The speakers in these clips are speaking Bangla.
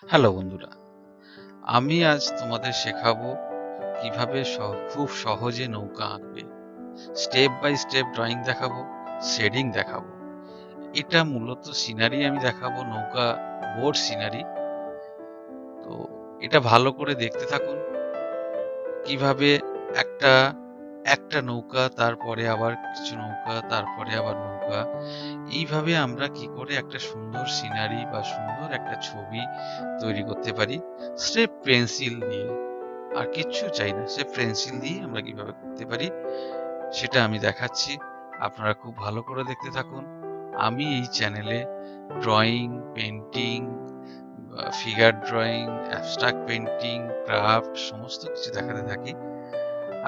হ্যালো বন্ধুরা, আমি আজ তোমাদের শেখাবো কিভাবে খুব সহজে নৌকা আঁকবে। স্টেপ বাই স্টেপ ড্রয়িং দেখাবো, শেডিং দেখাবো। এটা মূলত সিনারি আমি দেখাবো, নৌকা বোট সিনারি। তো এটা ভালো করে দেখতে থাকুন কিভাবে একটা একটা নৌকা, তারপরে আবার কিছু নৌকা, তারপরে আবার নৌকা। এইভাবে আমরা কি করে একটা সুন্দর সিনারি বা সুন্দর একটা ছবি তৈরি করতে পারি স্রেফ পেন্সিল দিয়ে। আর কিচ্ছু চাই না, সে পেন্সিল দিয়ে আমরা কিভাবে করতে পারি সেটা আমি দেখাচ্ছি। আপনারা খুব ভালো করে দেখতে থাকুন। আমি এই চ্যানেলে drawing, painting, figure drawing, abstract painting, craft সমস্ত কিছু দেখাতে থাকি।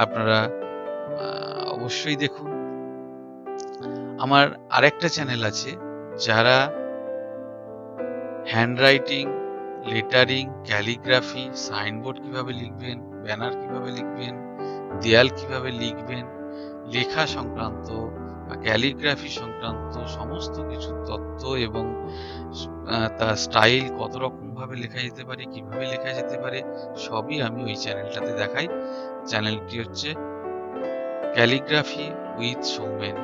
আপনারা অবশ্যই দেখুন। আমার আরেকটা চ্যানেল আছে, যারা হ্যান্ডরাইটিং, লেটারিং, ক্যালিগ্রাফি, সাইনবোর্ড কিভাবে লিখবেন, ব্যানার কিভাবে লিখবেন, দেয়াল কিভাবে লিখবেন, লেখা সংক্রান্ত বা ক্যালিগ্রাফি সংক্রান্ত সমস্ত কিছু তথ্য এবং তার স্টাইল, কত রকম ভাবে লেখা যেতে পারে, কিভাবে লেখা যেতে পারে, সবই আমি ওই চ্যানেলটাতে দেখাই। চ্যানেলটি হচ্ছে ক্যালিগ্রাফি উইথ সৌমেন।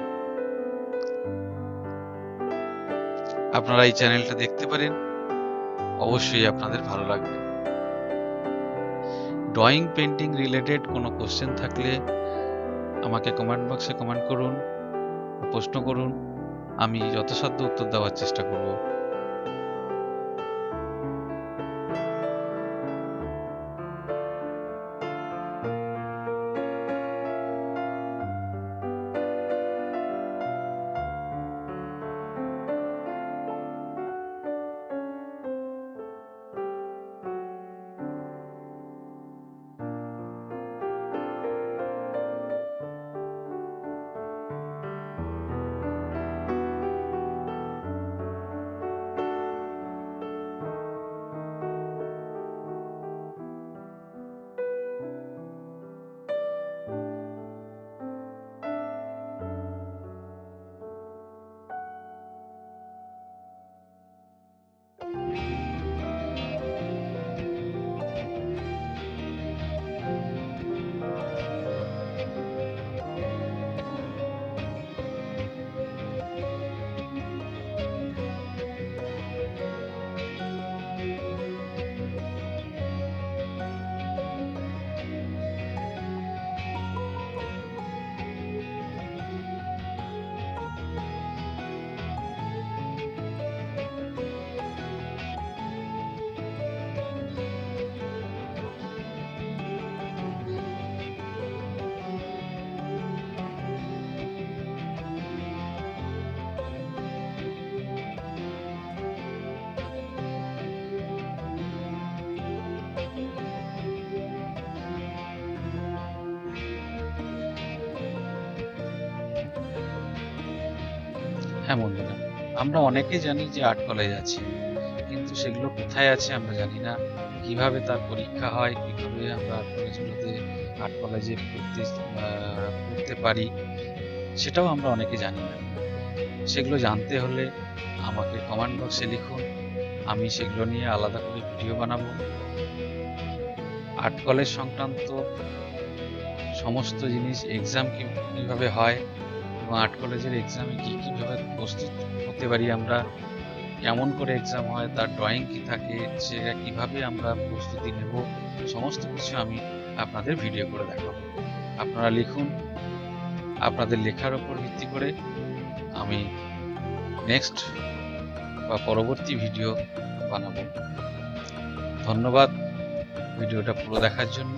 আপনারা এই চ্যানেলটা দেখতে পারেন, অবশ্যই আপনাদের ভালো লাগবে। ড্রয়িং, পেন্টিং রিলেটেড কোনো কোশ্চেন থাকলে আমাকে কমেন্ট বক্সে কমেন্ট করুন, প্রশ্ন করুন। আমি যথাসাধ্য উত্তর দেওয়ার চেষ্টা করব। হ্যাঁ বন্ধুরা, আমরা অনেকেই জানি যে আর্ট কলেজ আছে, কিন্তু সেগুলো কোথায় আছে আমরা জানি না। কিভাবে তার পরীক্ষা হয়, কিভাবে আমরা আর্ট কলেজগুলোতে আর্ট কলেজে পড়তে পারি, সেটাও আমরা অনেকে জানি না। সেগুলো জানতে হলে আমাকে কমেন্ট বক্সে লিখুন, আমি সেগুলো নিয়ে আলাদা করে ভিডিও বানাবো। আর্ট কলেজ সংক্রান্ত সমস্ত জিনিস, এক্সাম কিভাবে হয় এবং আর্ট কলেজের এক্সামে কিভাবে প্রস্তুত হতে পারি আমরা, কেমন করে এক্সাম হয়, তার ড্রয়িং কি থাকে, সেটা কিভাবে আমরা প্রস্তুতি নেব, সমস্ত কিছু আমি আপনাদের ভিডিও করে দেখাবো। আপনারা লিখুন, আপনাদের লেখার উপর ভিত্তি করে আমি নেক্সট বা পরবর্তী ভিডিও বানাবো। ধন্যবাদ ভিডিওটা পুরো দেখার জন্য।